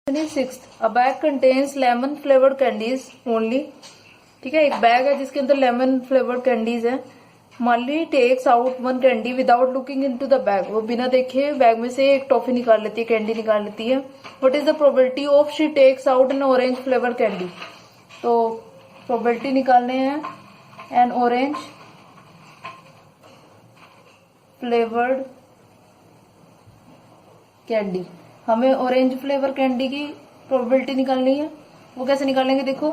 अ bag contains lemon flavoured candies only. ठीक है, एक बैग है जिसके अंदर लेमन फ्लेवर्ड कैंडीज है। Molly takes out one candy without looking into the bag. वो बिना देखे बैग में से एक टॉफी निकाल लेती है, कैंडी निकाल लेती है। What is the probability of she takes out an orange flavoured candy. तो प्रोबेबिलिटी निकालने हैं एन ऑरेंज फ्लेवर्ड कैंडी। हमें ऑरेंज फ्लेवर कैंडी की प्रोबेबिलिटी निकालनी है। वो कैसे निकालेंगे, देखो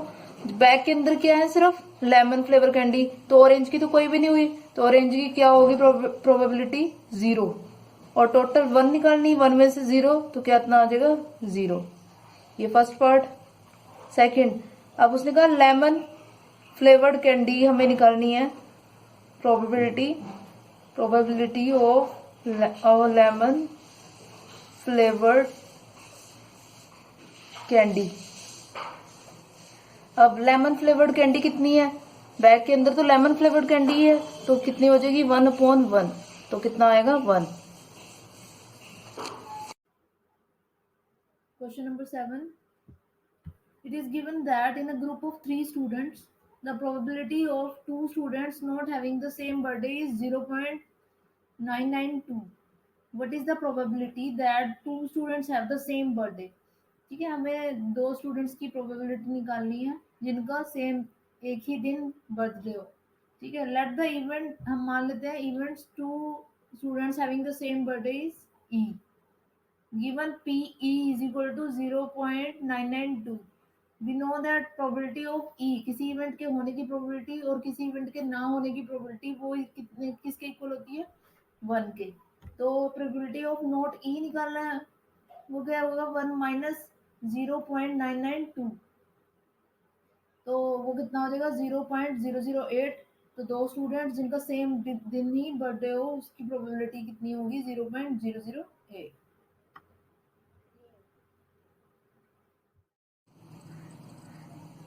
बैग के अंदर क्या है, सिर्फ लेमन फ्लेवर कैंडी, तो ऑरेंज की तो कोई भी नहीं हुई, तो ऑरेंज की क्या होगी प्रोबेबिलिटी 0। और टोटल 1 निकालनी, 1 में से 0 तो क्या इतना आ जाएगा 0। ये फर्स्ट पार्ट। सेकंड, अब उसने कहा लेमन फ्लेवर्ड कैंडी हमें निकालनी है। Probability of lemon flavoured candy. अब लेमन फ्लेवर्ड कैंडी कितनी है, बैग के अंदर तो लेमन फ्लेवर्ड कैंडी है, तो कितनी हो जाएगी 1/1, तो कितना आएगा 1। Question number 7, it is given that in a group of 3 students the probability of 2 students not having the same birthday is 0.992. What is the probability that 2 students have the same birthday? ठीक है, हमें 2 students की probability निकालनी है जिनका same एक ही दिन birthday हो। ठीक है, लेट द इवेंट, हम मान लेते हैं events 2 students having the same birthday is E. Given P E is equal to 0.992। We know that probability of E, किसी इवेंट के होने की प्रोबेबिलिटी और किसी इवेंट के ना होने की प्रोबेबिलिटी, वो कितने किसके इक्वल होती है 1 के। तो प्रोबेबिलिटी ऑफ नॉट ई निकालना है, वो क्या होगा 1 माइनस 0.992, तो वो कितना हो जाएगा 0.008। तो 2 स्टूडेंट्स जिनका सेम दिन ही बर्थडे हो उसकी प्रोबेबिलिटी कितनी होगी 0.008।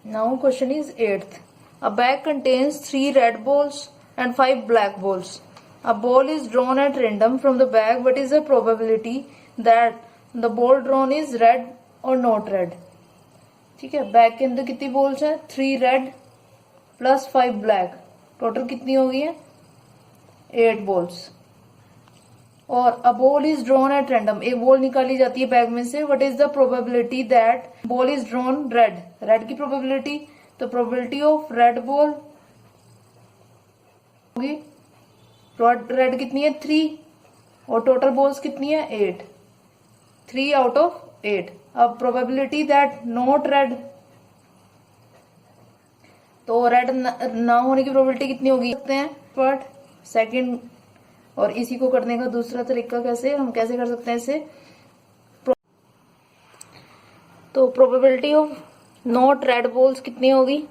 Now question is 8th. A bag contains 3 red balls and 5 black balls. A ball is drawn at random from the bag. What is the probability that the ball drawn is red or not red? ठीक है, bag के अंदर कितनी balls हैं, 3 red plus 5 black, total कितनी हो गई है 8 बॉल्स। और a ball is drawn at random, एक बॉल निकाली जाती है बैग में से। What is the probability that ball is drawn red, red की प्रोबेबिलिटी, तो प्रोबेबिलिटी ऑफ रेड बॉल होगी, रेड कितनी है 3 और टोटल बॉल्स कितनी है 8, 3 आउट ऑफ 8। अब प्रोबेबिलिटी दैट नॉट रेड, तो रेड ना होने की प्रोबेबिलिटी कितनी होगी सकते हैं बट सेकंड। और इसी को करने का दूसरा तरीका कैसे, हम कैसे कर सकते हैं इसे, तो probability of not red balls कितनी होगी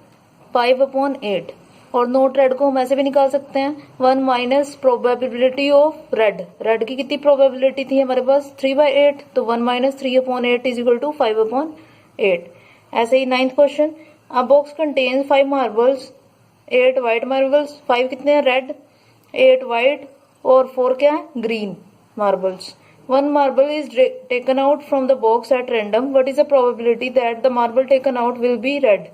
5/8। और नॉट रेड को हम ऐसे भी निकाल सकते हैं 1 minus probability of red, red की कितनी प्रोबेबिलिटी थी हमारे पास 3/8, तो 1 माइनस 3/8 इज इक्वल टू 5/8। ऐसे ही 9th question, a box contains 5 marbles, 8 white marbles, 5 कितने हैं रेड, 8 व्हाइट और 4 क्या है green marbles. 1 marble is taken out from the box at random. What is the probability that the marble taken out will be red?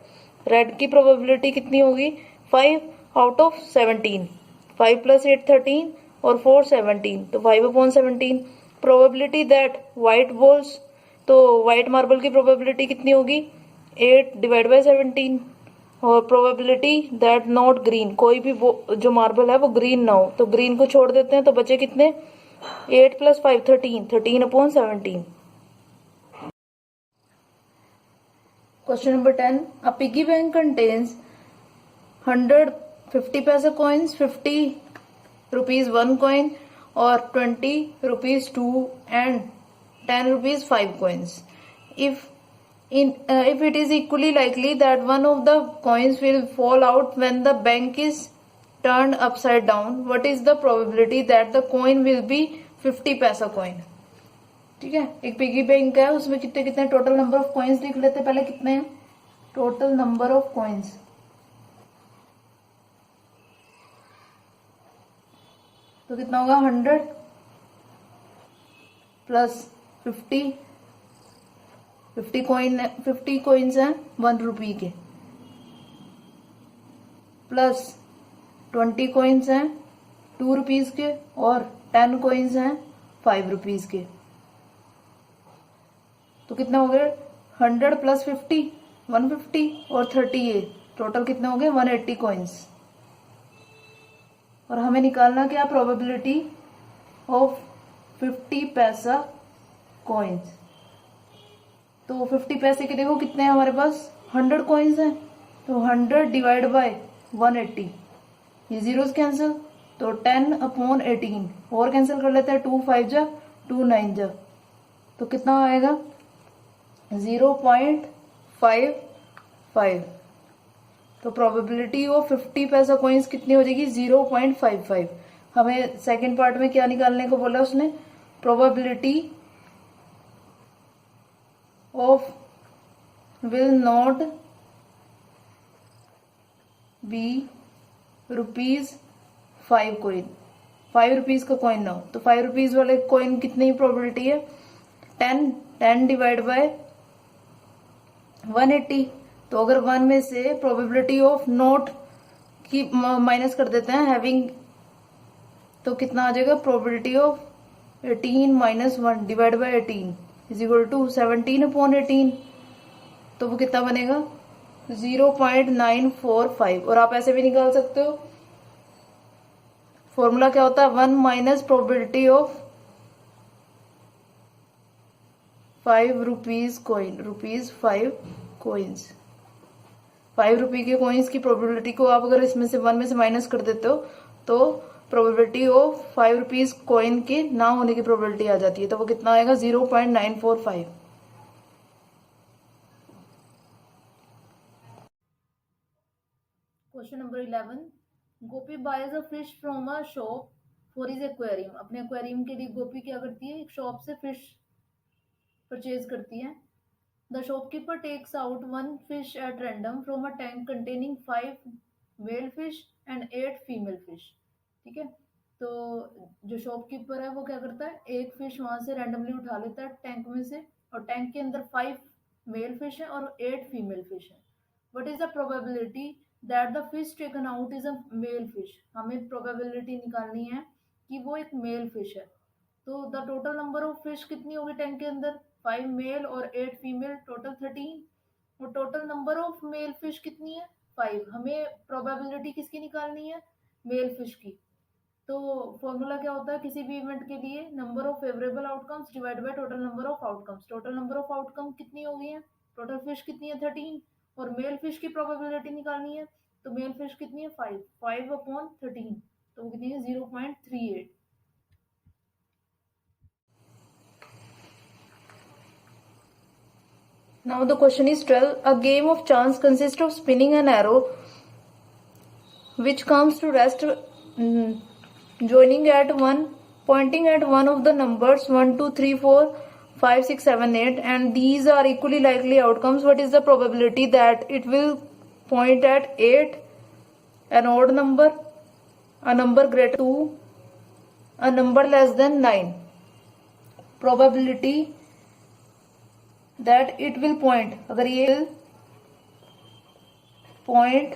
Red की probability कितनी होगी 5 out of 17, 5 plus 8 13 और 4 17, तो 5/17। प्रोबेबिलिटी दैट व्हाइट बॉल्स, तो white marble की probability कितनी होगी 8 divide by 17। और प्रोबेबिलिटी दैट नॉट ग्रीन, कोई भी जो मार्बल है वो ग्रीन ना हो, तो ग्रीन को छोड़ देते हैं, तो बचे कितने 8 प्लस 5 13, 13/17। क्वेश्चन नंबर 10, अ पिगी बैंक कंटेन्स 100 50 पैसा कॉइन्स, 50 रुपीज 1 कॉइन और 20 rupees 2 and 10 rupees 5 coins. If it is equally likely that one of the coins will fall out when the bank is turned upside down, what is the probability that the coin will be 50 पैसा coin? ठीक है, एक piggy bank है, उसमें कितने कितने total number of coins लिख लेते हैं पहले, कितने हैं टोटल नंबर ऑफ कॉइन्स, तो कितना होगा 100 प्लस 50 50 कॉइन्स हैं 1 रुपी के, प्लस 20 कॉइन्स हैं 2 रुपीज के, और 10 कॉइन्स हैं 5 रुपीज के। तो कितना हो गया 100 प्लस 50 150 और 30 ये टोटल कितने हो गए 180 कॉइन्स। और हमें निकालना क्या प्रोबेबिलिटी ऑफ 50 पैसा कॉइन्स। तो 50 पैसे के देखो कितने हैं हमारे पास 100 कॉइन्स हैं, तो 100 डिवाइड बाय 180, ये जीरोस कैंसिल, तो 10/18 और कैंसिल कर लेते हैं, 2 5 जा 2 9 जा, तो कितना आएगा 0.55। तो प्रोबेबिलिटी ऑफ 50 पैसा कॉइन्स कितनी हो जाएगी 0.55। हमें सेकंड पार्ट में क्या निकालने को बोला उसने, probability of will not be ₹5 coin, 5 rupees का कॉइन ना हो, तो 5 रुपीज वाले कॉइन कितनी प्रोबेबिलिटी है 10 डिवाइड बाय 180। तो अगर 1 में से प्रोबेबिलिटी ऑफ नोट की माइनस कर देते हैं हैविंग, तो कितना आ जाएगा probability of 18 minus 1 divide by 18 is equal to 17/18। तो वो कितना बनेगा 0.945। और आप ऐसे भी निकाल सकते हो, फॉर्मूला क्या होता है 1 minus probability of 5 rupees coin, ₹5 coins. 5 रुपए के कॉइन्स की प्रोबेबिलिटी को आप अगर इसमें से 1 में से माइनस कर देते हो तो प्रोबेबिलिटी ऑफ 5 रुपीज कॉइन के ना होने की प्रोबेबिलिटी आ जाती है, तो वो कितना आएगा 0.945। Question number 11, Gopi buys a fish from a shop for his aquarium. अपने एक्वेरियम के लिए गोपी क्या करती है, एक शॉप से फिश परचेज करती है। The shopkeeper takes out 1 fish at random from a tank containing 5 male fish and 8 female fish। ठीक है, तो जो शॉपकीपर है वो क्या करता है, एक फिश वहां से रैंडमली उठा लेता है टैंक में से, और टैंक के अंदर 5 मेल फिश है और 8 फीमेल फिश है। What is the probability that the fish taken out is a male fish? हमें प्रोबेबिलिटी निकालनी है कि वो एक मेल फिश है। तो the total number of fish कितनी होगी टैंक के अंदर, 5 मेल और 8 फीमेल, टोटल 13। और total number of male fish कितनी है 5। हमें प्रोबेबिलिटी किसकी निकालनी है, मेल फिश की। तो फॉर्मूला क्या होता है किसी भी इवेंट के लिए, number of favourable outcomes divide by total number of outcomes. Total number of outcome कितनी हो गई है, टोटल फिश कितनी है 13, और मेल फिश की प्रोबेबिलिटी निकालनी है, तो मेल फिश कितनी है 5/13, तो वो कितनी है 0.38। Now the question is 12. A game of chance consists of spinning an arrow which comes to rest, pointing at one of the numbers 1 2 3 4 5 6 7 8, and these are equally likely outcomes. What is the probability that it will point at 8, an odd number, a number greater than 2, a number less than 9? Probability that it will point, अगर ये point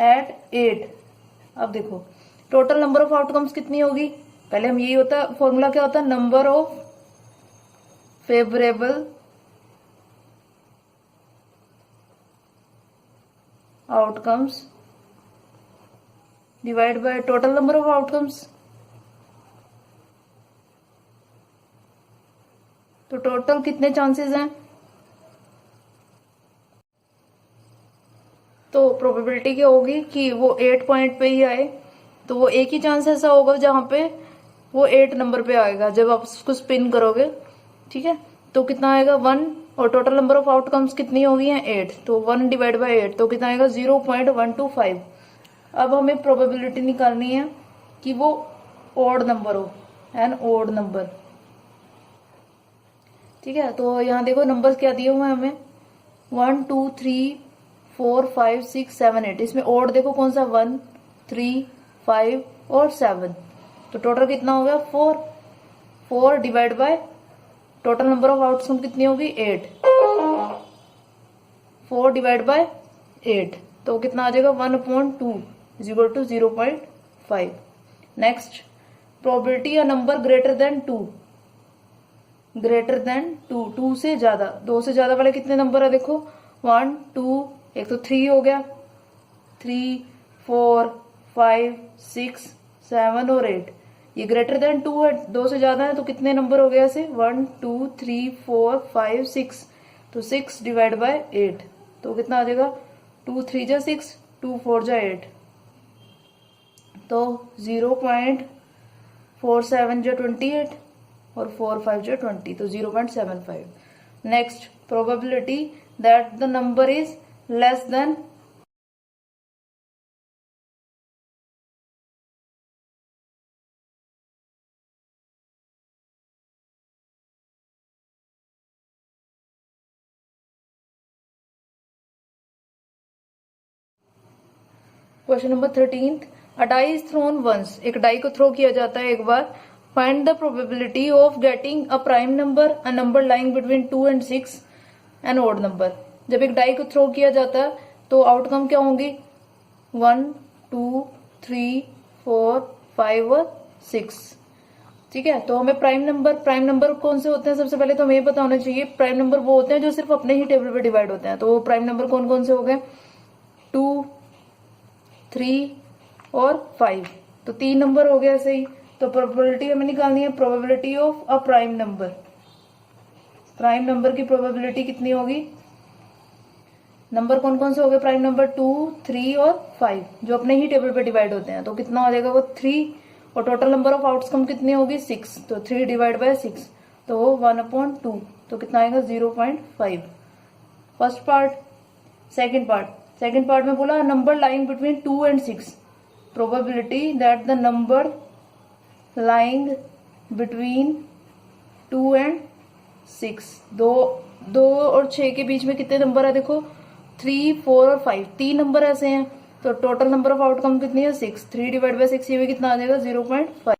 at 8, अब देखो total number of outcomes कितनी होगी, पहले हम यही होता है फॉर्मूला क्या होता है, number of favourable outcomes divide by total number of outcomes. तो टोटल कितने चांसेस हैं, तो प्रोबेबिलिटी क्या होगी कि वो 8 पॉइंट पे ही आए, तो वो एक ही चांस ऐसा होगा जहां पे वो 8 नंबर पे आएगा जब आप उसको स्पिन करोगे। ठीक है, तो कितना आएगा 1, और टोटल नंबर ऑफ आउटकम्स कितनी होगी है 8, तो 1 डिवाइड बाय 8, तो कितना आएगा 0.125। अब हमें प्रोबेबिलिटी निकालनी है कि वो ओड नंबर हो, एन ओड नंबर। ठीक है, तो यहाँ देखो नंबर्स क्या दिए हुए हैं हमें, 1 2 3 4 5 6 7 8, इसमें ओड देखो कौन सा 1 3 5 और 7, तो टोटल कितना हो गया 4 divide by total number of outcome कितनी होगी 8, 4 डिवाइड बाय 8 तो कितना आ जाएगा 1/2 is equal to 0.5। Next probability a number greater than 2, greater than 2 से ज्यादा, 2 से ज्यादा वाले कितने नंबर है देखो 1 2, एक तो 3 हो गया, 3 4 5 6 7 और 8, ये ग्रेटर देन 2 है, 2 से ज्यादा है तो कितने नंबर हो गया ऐसे 1 2 3 4 5 6 तो 6 डिवाइड बाय 8 तो कितना आ जाएगा 2 3 जा 6, 2 4 जा 8 तो 0.47 जा 28 और 4 5 जा 20 तो 0.75। Next probability that the number is less than question number 13, a die is thrown once, एक डाई को थ्रो किया जाता है एक बार। Find the probability of getting a prime number, a number lying between 2 and 6, an odd number. जब एक die को थ्रो किया जाता है तो आउटकम क्या होंगी 1 2 3 4 5 और 6। ठीक है, तो हमें प्राइम नंबर कौन से होते हैं, सबसे पहले तो हमें ये पता होना चाहिए प्राइम नंबर वो होते हैं जो सिर्फ अपने ही टेबल पे डिवाइड होते हैं। तो वो प्राइम नंबर कौन कौन से हो गए 2 3 और 5, तो 3 नंबर हो गया ऐसे ही। तो प्रोबेबिलिटी हमें निकालनी है, probability of a prime number, prime number की प्रोबेबिलिटी कितनी होगी, नंबर कौन कौन से हो गए प्राइम नंबर 2 3 और 5 जो अपने ही टेबल पे डिवाइड होते हैं, तो कितना हो जाएगा वो 3 और टोटल नंबर ऑफ आउटकम कितनी होगी 6, तो 3 डिवाइड बाय 6 तो वो 1/2 तो कितना आएगा 0.5। First part. सेकेंड पार्ट में बोला number lying between 2 and 6, probability that the number lying between 2 and 6, 2 और 6 के बीच में कितने नंबर है देखो 3 4 और 5, 3 नंबर ऐसे हैं तो टोटल नंबर ऑफ आउटकम कितनी है 6, 3 डिवाइड बाय 6 ये भी कितना आ जाएगा 0.5।